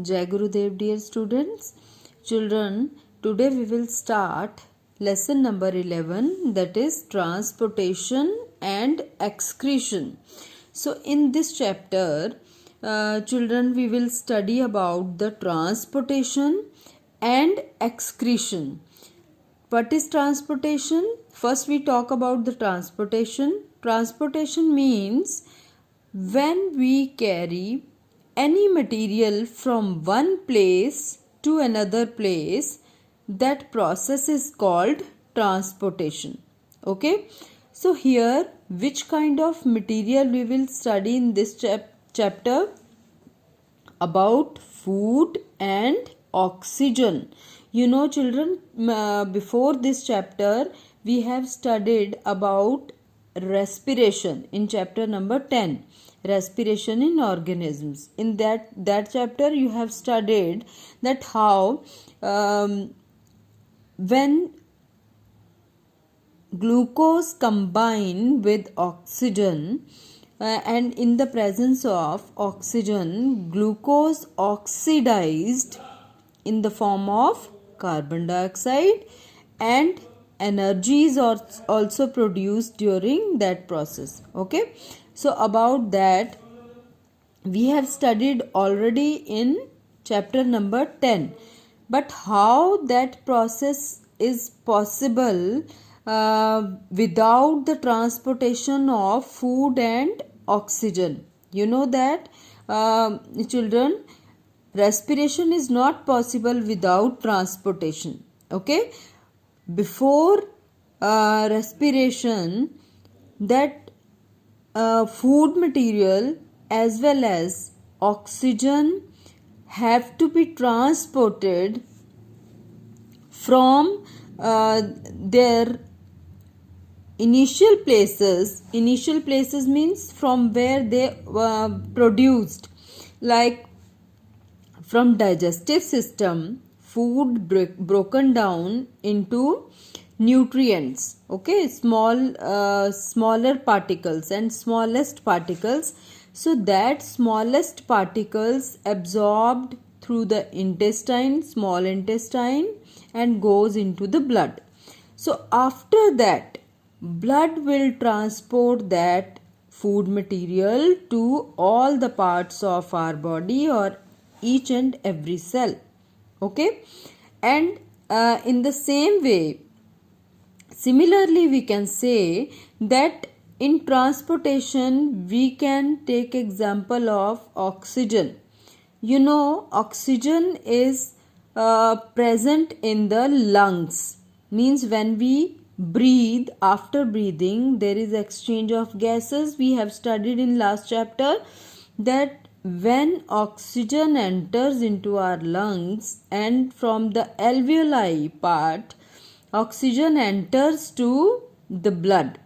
Jai Gurudev, dear students. Children, today we will start lesson number 11, that is transportation and excretion. So in this chapter, children, we will study about the transportation and excretion. What is transportation? First we talk about the transportation. Transportation means when we carry any material from one place to another place, that process is called transportation. Okay, so here which kind of material we will study in this chapter? About food and oxygen. You know, children, before this chapter we have studied about respiration in chapter number 10, respiration in organisms. In that chapter you have studied that how when glucose combine with oxygen, and in the presence of oxygen, glucose oxidized in the form of carbon dioxide, and energy is also produced during that process. Okay, so about that we have studied already in chapter number 10, but how that process is possible without the transportation of food and oxygen. You know that, children, respiration is not possible without transportation. Okay, before respiration, that food material as well as oxygen have to be transported from their initial places means from where they produced, like from digestive system, food broken down into nutrients. Okay, smaller particles and smallest particles, so that smallest particles absorbed through the intestine, small intestine, and goes into the blood. So after that, blood will transport that food material to all the parts of our body or each and every cell. Okay, and in the same way, similarly we can say that in transportation we can take example of oxygen. You know, oxygen is present in the lungs, means when we breathe, after breathing there is exchange of gases. We have studied in last chapter that when oxygen enters into our lungs, and from the alveoli part oxygen enters to the blood,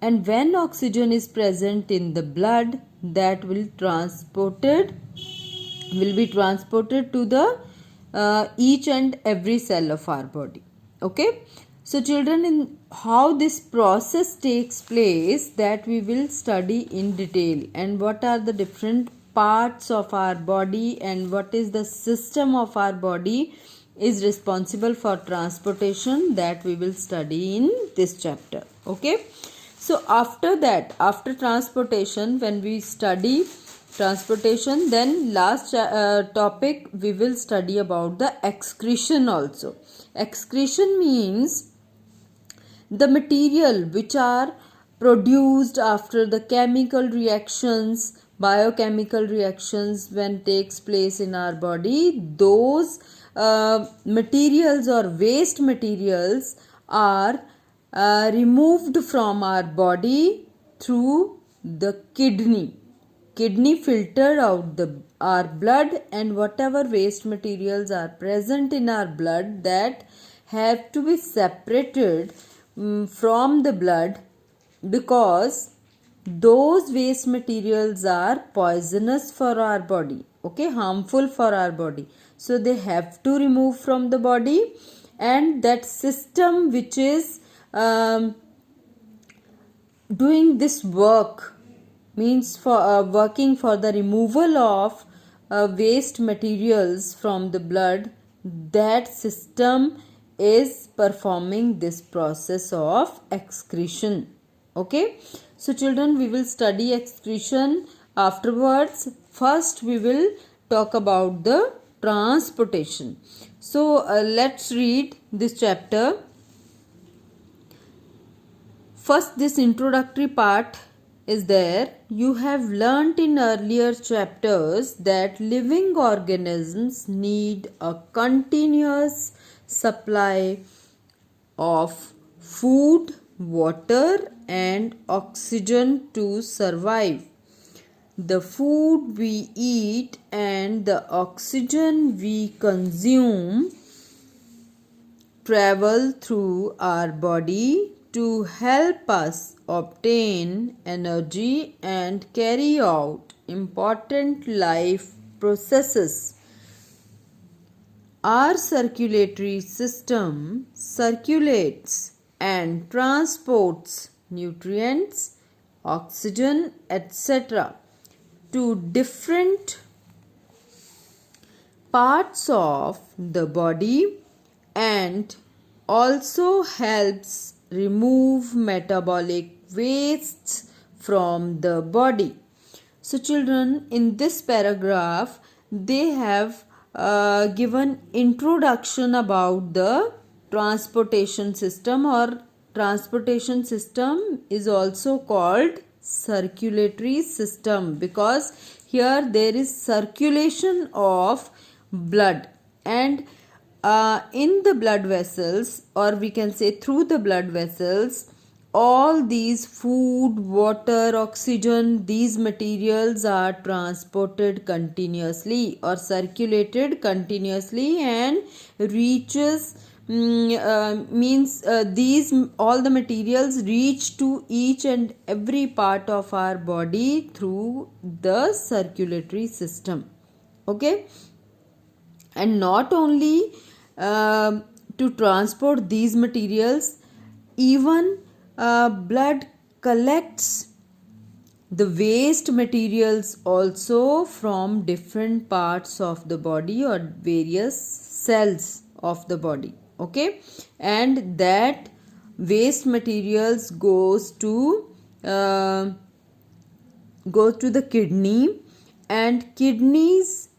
and when oxygen is present in the blood, that will be transported to the each and every cell of our body. Okay, so children, in how this process takes place, that we will study in detail, and what are the different parts of our body and what is the system of our body is responsible for transportation, that we will study in this chapter. Okay, so after that, after transportation, when we study transportation, then last topic we will study about the excretion also. Excretion means the material which are produced after the chemical reactions, biochemical reactions when takes place in our body. Those materials or waste materials are removed from our body through the kidney filter out our blood, and whatever waste materials are present in our blood, that have to be separated from the blood, because those waste materials are poisonous for our body. Okay, harmful for our body, so they have to remove from the body. And that system which is doing this work, means for working for the removal of waste materials from the blood, that system is performing this process of excretion. Okay, so children, we will study excretion afterwards. First we will talk about the transportation. So let's read this chapter. First, this introductory part is there. You have learnt in earlier chapters that living organisms need a continuous supply of food, water, and oxygen to survive. The food we eat and the oxygen we consume travel through our body to help us obtain energy and carry out important life processes. Our circulatory system circulates and transports nutrients, oxygen, etc. to different parts of the body and also helps remove metabolic wastes from the body. So children, in this paragraph they have given introduction about the transportation system, or transportation system is also called circulatory system, because here there is circulation of blood, and in the blood vessels, or we can say through the blood vessels, all these food, water, oxygen, these materials are transported continuously or circulated continuously and reaches these all the materials reach to each and every part of our body through the circulatory system. Okay, and not only to transport these materials, even blood collects the waste materials also from different parts of the body or various cells of the body. Okay, and that waste materials goes to the kidney, and kidneys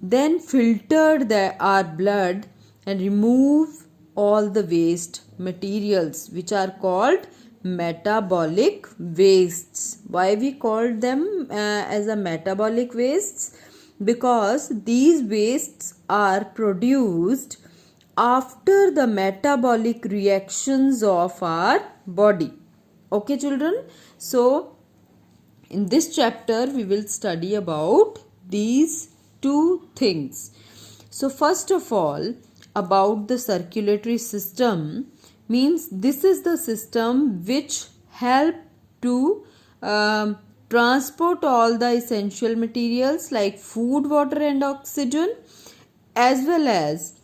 then filter our blood and remove all the waste materials, which are called metabolic wastes. Why we called them as a metabolic wastes? Because these wastes are produced after the metabolic reactions of our body. Okay children, so in this chapter we will study about these two things. So first of all, about the circulatory system, means this is the system which help to transport all the essential materials like food, water and oxygen, as well as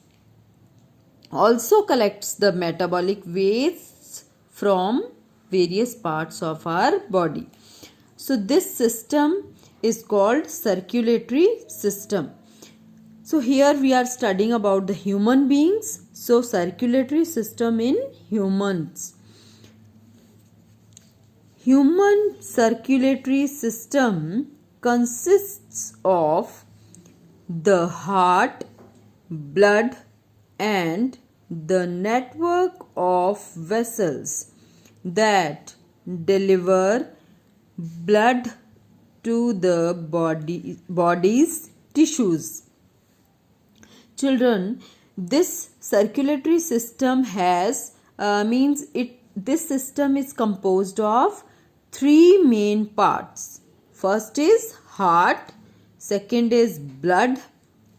also collects the metabolic wastes from various parts of our body. So this system is called circulatory system. So here we are studying about the human beings. So circulatory system in humans. Human circulatory system consists of the heart, blood and the network of vessels that deliver blood to the body's tissues. Children, this circulatory system has this system is composed of three main parts. First is heart, second is blood,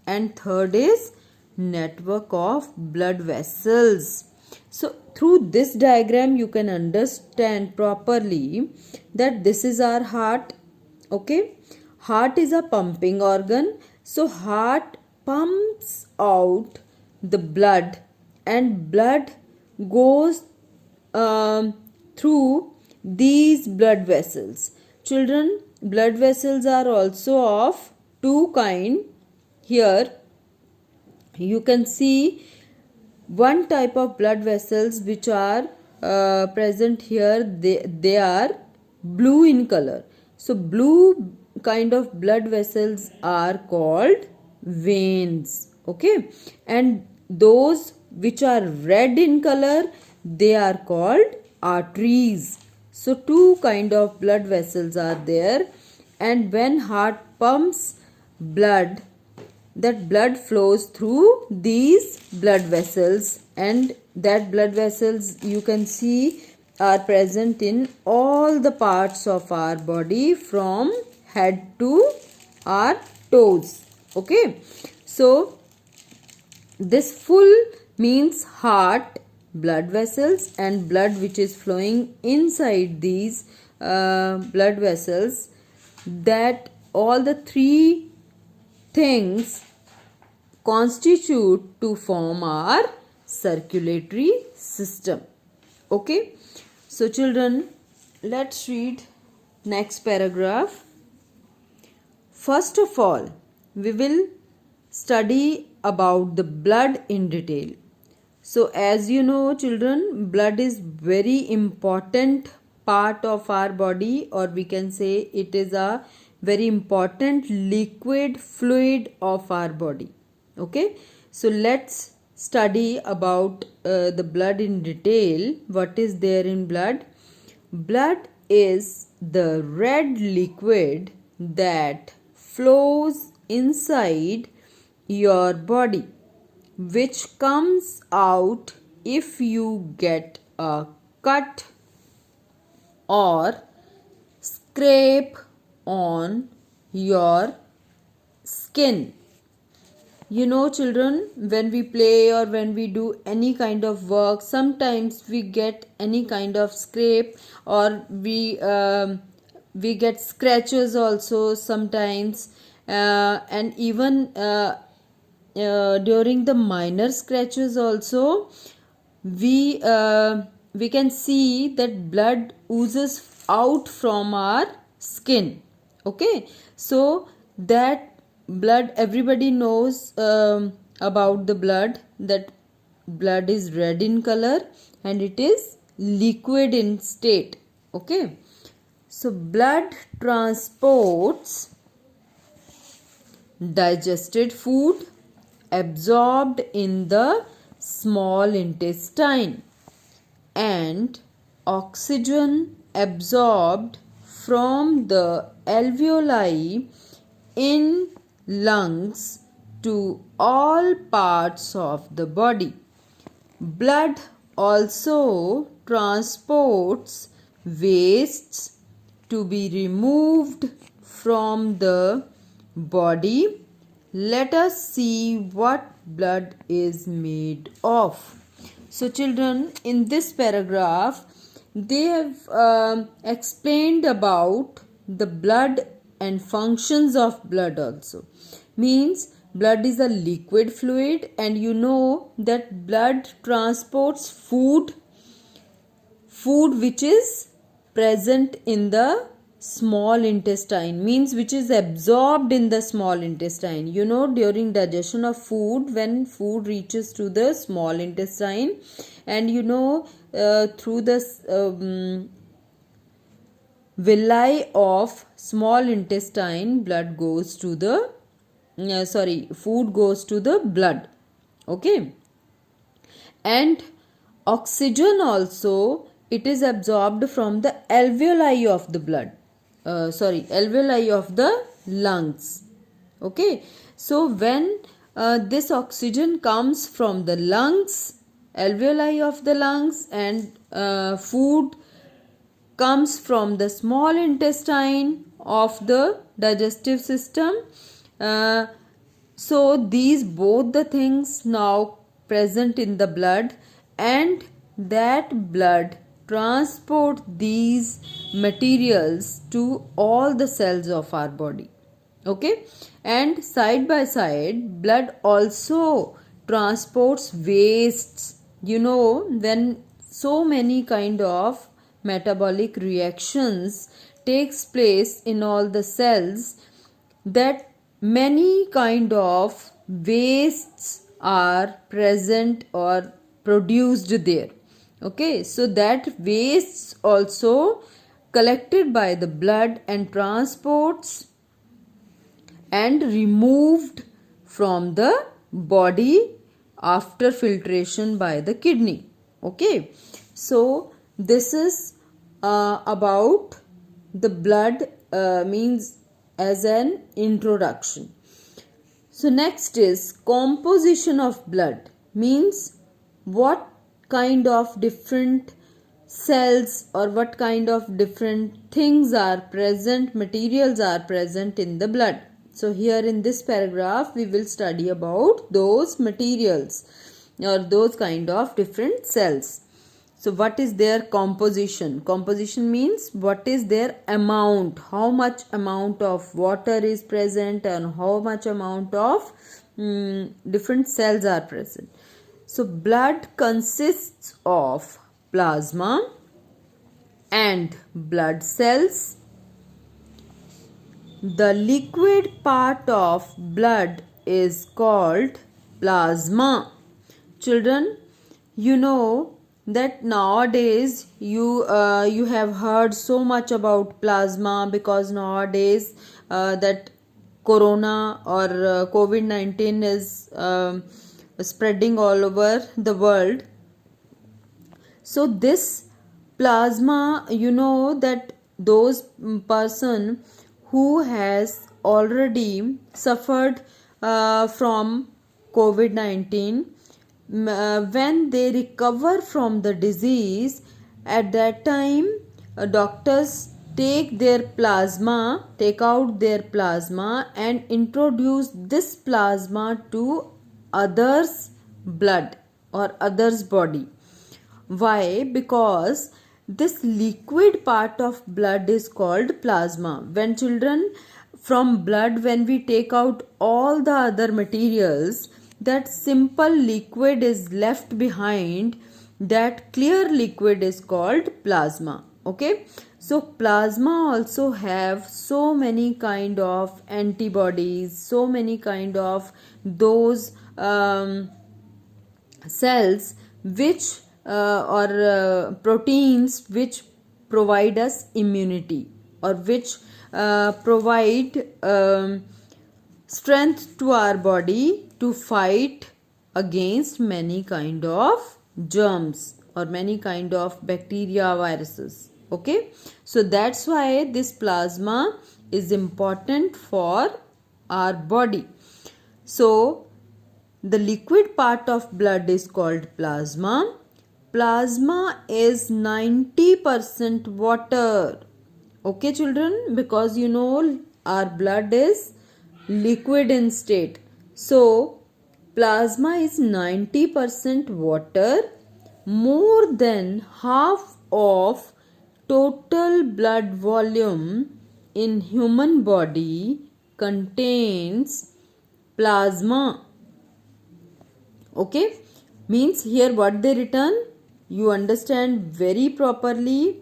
and third is network of blood vessels. So through this diagram you can understand properly that this is our heart. Okay, heart is a pumping organ. So heart pumps out the blood, and blood goes through these blood vessels. Children, blood vessels are also of two kind. Here you can see one type of blood vessels which are present here. They are blue in color. So blue kind of blood vessels are called veins. Okay, and those which are red in color, they are called arteries. So two kind of blood vessels are there, and when heart pumps blood, that blood flows through these blood vessels, and that blood vessels you can see are present in all the parts of our body from head to our toes. Okay, so this full means heart, blood vessels, and blood which is flowing inside these blood vessels. That all the three things constitute to form our circulatory system. Okay, so children, let's read next paragraph. First of all, we will study about the blood in detail. So as you know children, blood is very important part of our body, or we can say it is a very important liquid fluid of our body. Okay, so let's study about the blood in detail. What is there in blood? Blood is the red liquid that flows inside your body, which comes out if you get a cut or scrape on your skin. You know children, when we play or when we do any kind of work, sometimes we get any kind of scrape, or we get scratches also sometimes, and even during the minor scratches also we can see that blood oozes out from our skin. Okay, so that blood, everybody knows about the blood, that blood is red in color and it is liquid in state. Okay, so blood transports digested food absorbed in the small intestine and oxygen absorbed from the alveoli in lungs to all parts of the body. Blood also transports wastes to be removed from the body. Let us see what blood is made of. So children, in this paragraph they have explained about the blood and functions of blood also. Means blood is a liquid fluid, and you know that blood transports food which is present in the small intestine, means which is absorbed in the small intestine. You know, during digestion of food, when food reaches to the small intestine, and you know through the villi of small intestine, blood goes to the food goes to the blood. Okay, and oxygen also, it is absorbed from the alveoli of the blood, alveoli of the lungs. Okay, so when this oxygen comes from the lungs, alveoli of the lungs, and food comes from the small intestine of the digestive system, so these both the things now present in the blood, and that blood transport these materials to all the cells of our body. Okay, and side by side blood also transports wastes. You know, when so many kind of metabolic reactions takes place in all the cells, that many kind of wastes are present or produced there. Okay, so that wastes also collected by the blood and transports and removed from the body after filtration by the kidney. Okay, so this is about the blood, means as an introduction. So next is composition of blood, means what kind of different cells or what kind of different things are present, materials are present in the blood. So here in this paragraph we will study about those materials or those kind of different cells. So what is their composition? Composition means what is their amount, how much amount of water is present and how much amount of different cells are present. So blood consists of plasma and blood cells. The liquid part of blood is called plasma. Children, you know that nowadays you have heard so much about plasma, because nowadays that corona or COVID-19 is spreading all over the world. So this plasma, you know that those person who has already suffered from COVID-19, when they recover from the disease, at that time doctors take out their plasma and introduce this plasma to others' blood or others' body. Why? Because this liquid part of blood is called plasma. When children, from blood, when we take out all the other materials, that simple liquid is left behind. That clear liquid is called plasma. Okay, so plasma also have so many kind of antibodies, so many kind of those cells which or proteins which provide us immunity, or which provide strength to our body to fight against many kind of germs or many kind of bacteria, viruses. Okay, so that's why this plasma is important for our body. So the liquid part of blood is called plasma. Plasma is 90% water. Okay children, because you know our blood is liquid in state. So plasma is 90% water. More than half of total blood volume in human body contains plasma. Okay, means here what they written, you understand very properly.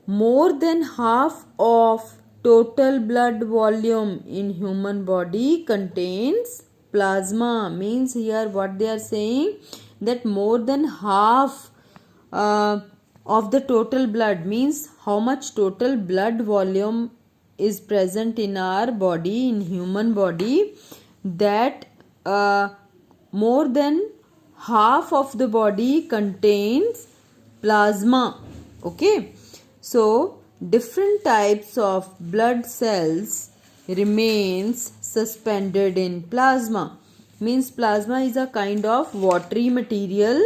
More than half of total blood volume in human body contains plasma. Means here what they are saying, that more than half of the total blood, means how much total blood volume is present in our body, in human body, that more than half of the body contains plasma. Okay, so different types of blood cells remains suspended in plasma. Means plasma is a kind of watery material.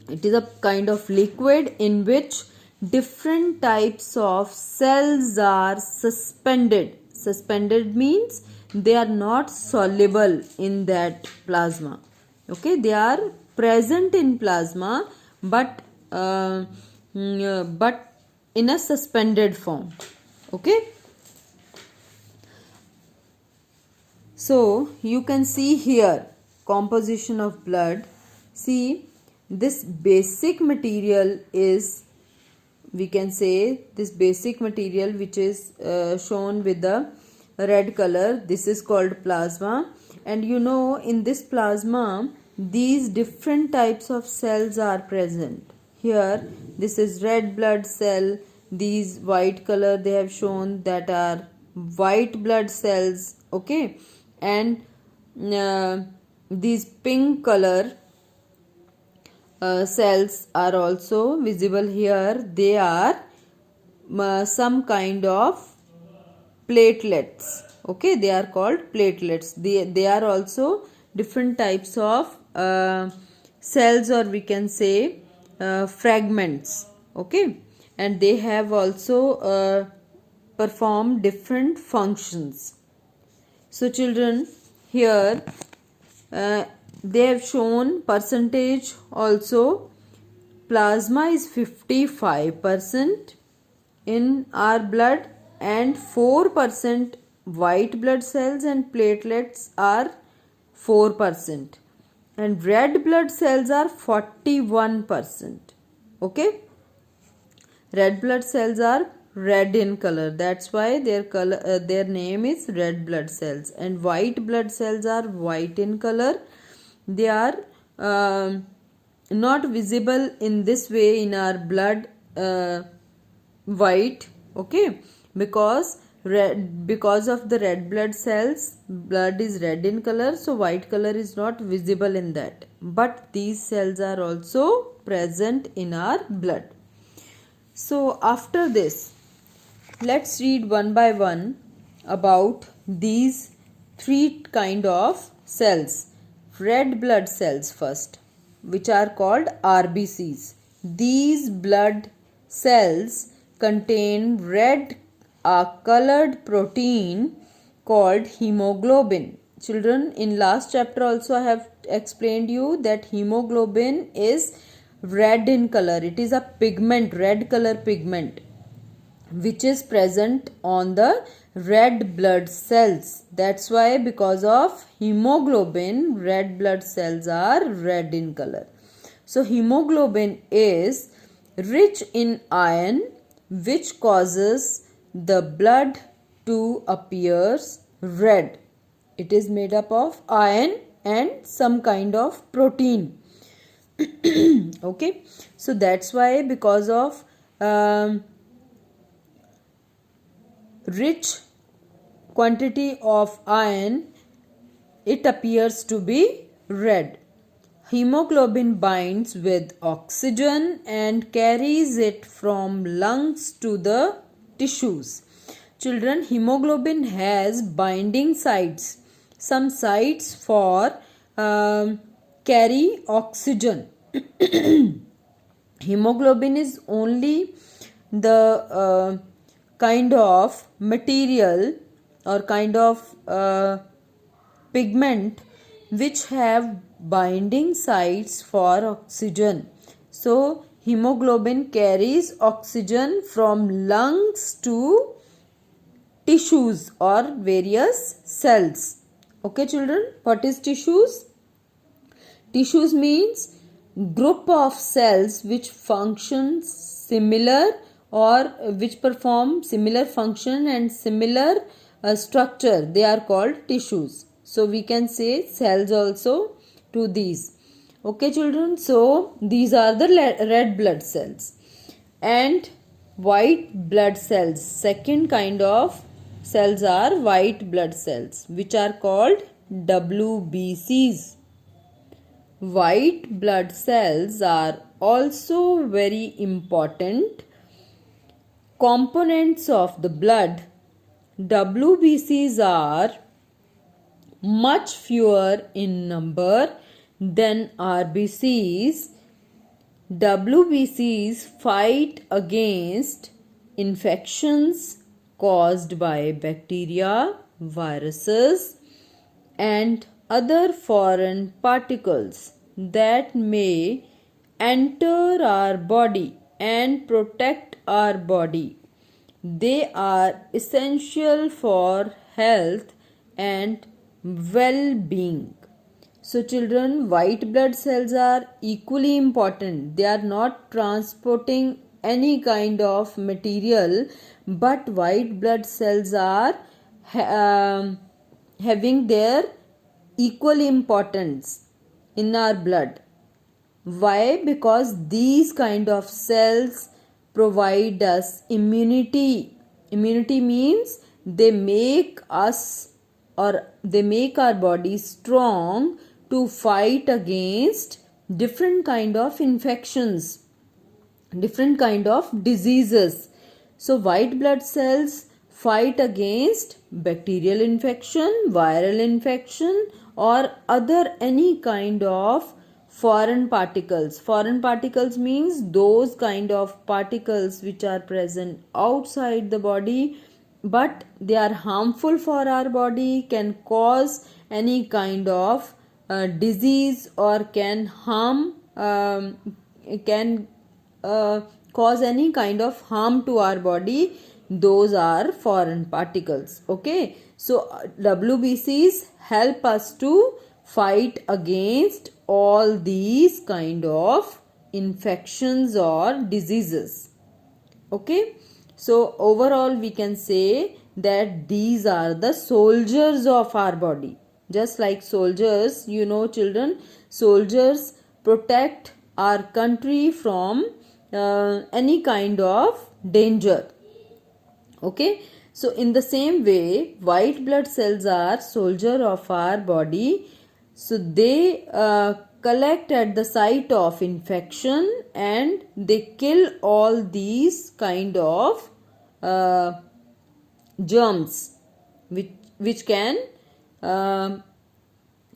It is a kind of liquid in which different types of cells are suspended. Suspended means they are not soluble in that plasma. Okay, they are present in plasma, but in a suspended form. Okay, so you can see here composition of blood. See, this basic material is, we can say, this basic material which is shown with the red color. This is called plasma. And you know, in this plasma, these different types of cells are present. Here, this is red blood cell. These white color they have shown, that are white blood cells. Okay. And these pink color cells are also visible here. They are some kind of platelets. Okay, they are called platelets. They are also different types of cells, or we can say fragments. Okay, and they have also performed different functions. So children, here they have shown percentage also. Plasma is 55% in our blood, and 4% white blood cells, and platelets are 4%, and red blood cells are 41%. Okay, red blood cells are red in color, that's why their name is red blood cells. And white blood cells are white in color. They are not visible in this way in our blood, white. Okay, because of the red blood cells, blood is red in color, so white color is not visible in that. But these cells are also present in our blood. So after this, let's read one by one about these three kind of cells. Red blood cells first, which are called RBCs. These blood cells contain red colored protein called hemoglobin. Children, in last chapter also I have explained you that hemoglobin is red in color. It is a pigment, red color pigment, which is present on the red blood cells. That's why, because of hemoglobin, red blood cells are red in color. So hemoglobin is rich in iron, which causes the blood to appear red. It is made up of iron and some kind of protein. Okay, so that's why, because of rich quantity of iron, it appears to be red. Hemoglobin binds with oxygen and carries it from lungs to the tissues. Children, hemoglobin has binding sites, some sites for carry oxygen. Hemoglobin is only the kind of material or kind of pigment which have binding sites for oxygen. So hemoglobin carries oxygen from lungs to tissues or various cells. Okay children, what is tissues? Tissues means group of cells which function similar, or which perform similar function and similar structure. They are called tissues. So we can say cells also to these. Okay children, so these are the red blood cells. And white blood cells, second kind of cells are white blood cells, which are called WBCs. White blood cells are also very important components of the blood. WBCs are much fewer in number than RBCs. WBCs fight against infections caused by bacteria, viruses, and other foreign particles that may enter our body and protect our body. They are essential for health and well-being. So children, white blood cells are equally important. They are not transporting any kind of material, but white blood cells are having their equal importance in our blood. Why? Because these kind of cells provide us immunity. Immunity means they make us, or they make our body strong to fight against different kind of infections, different kind of diseases. So white blood cells fight against bacterial infection, viral infection, or other any kind of foreign particles. Foreign particles means those kind of particles which are present outside the body but they are harmful for our body, can cause any kind of disease, or can harm, can cause any kind of harm to our body. Those are foreign particles. Okay, so WBCs help us to fight against all these kind of infections or diseases. Okay, so overall we can say that these are the soldiers of our body. Just like soldiers, you know children, soldiers protect our country from any kind of danger. Okay, so in the same way, white blood cells are soldier of our body. So they collect at the site of infection and they kill all these kind of germs which can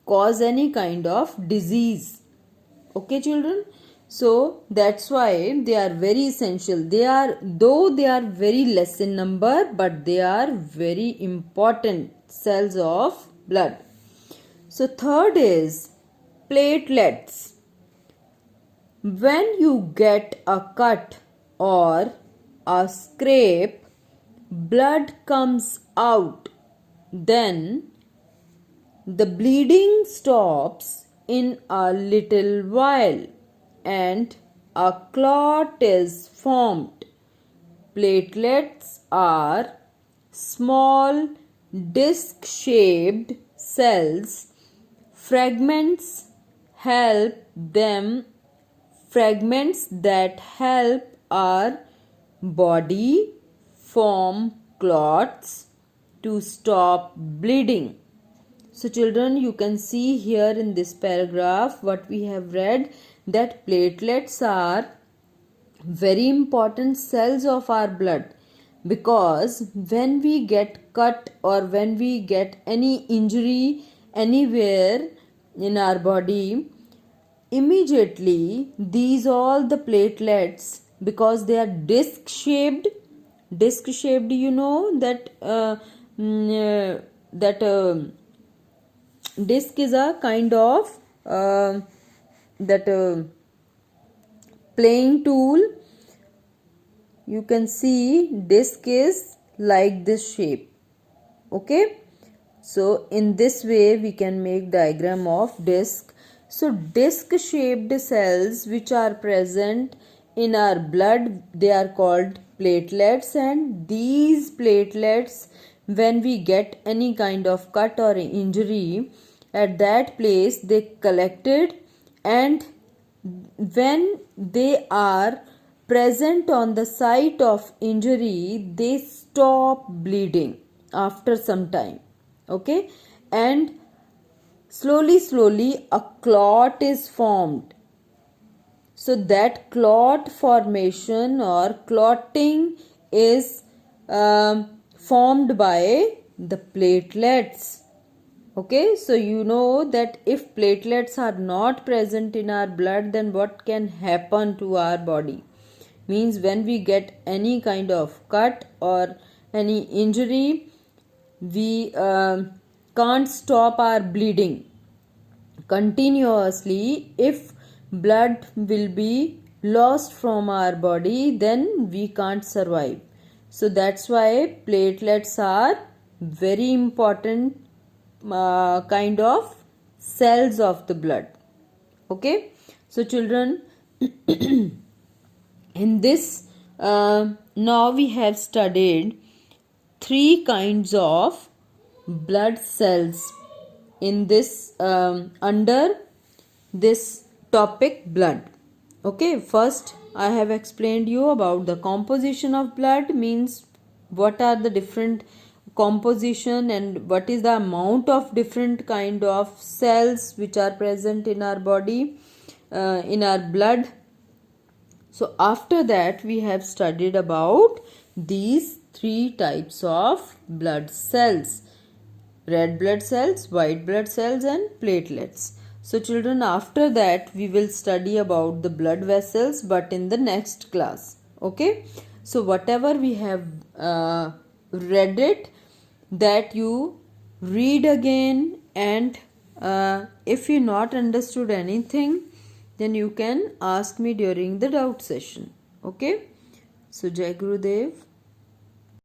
cause any kind of disease. Okay children, so that's why they are very essential. They are, though they are very less in number, but they are very important cells of blood. So third is platelets. When you get a cut or a scrape, blood comes out. Then the bleeding stops in a little while and a clot is formed. Platelets are small disc-shaped cells. Fragments that help our body form clots to stop bleeding. So children, you can see here in this paragraph what we have read, that platelets are very important cells of our blood, because when we get cut or when we get any injury anywhere in our body, immediately these all the platelets, because they are disc shaped, you know that disc is a kind of playing tool. You can see disc is like this shape. Okay, so in this way we can make diagram of disc. So disc shaped cells which are present in our blood, they are called platelets, and these platelets, when we get any kind of cut or injury, at that place they collected, and when they are present on the site of injury, they stop bleeding after some time. Okay, and slowly a clot is formed. So that clot formation or clotting is formed by the platelets. Okay, so you know that if platelets are not present in our blood, then what can happen to our body? Means when we get any kind of cut or any injury, we can't stop our bleeding continuously. If blood will be lost from our body, then we can't survive. So that's why platelets are very important kind of cells of the blood. Okay, so children, in this now we have studied three kinds of blood cells in this under this topic blood. Okay, first I have explained you about the composition of blood, means what are the different composition and what is the amount of different kind of cells which are present in our body, in our blood. So after that we have studied about these three types of blood cells: red blood cells, white blood cells and platelets. So children, after that we will study about the blood vessels, but in the next class. Okay, so whatever we have read it, that you read again, and if you not understood anything, then you can ask me during the doubt session. Okay, so Jai Gurudev.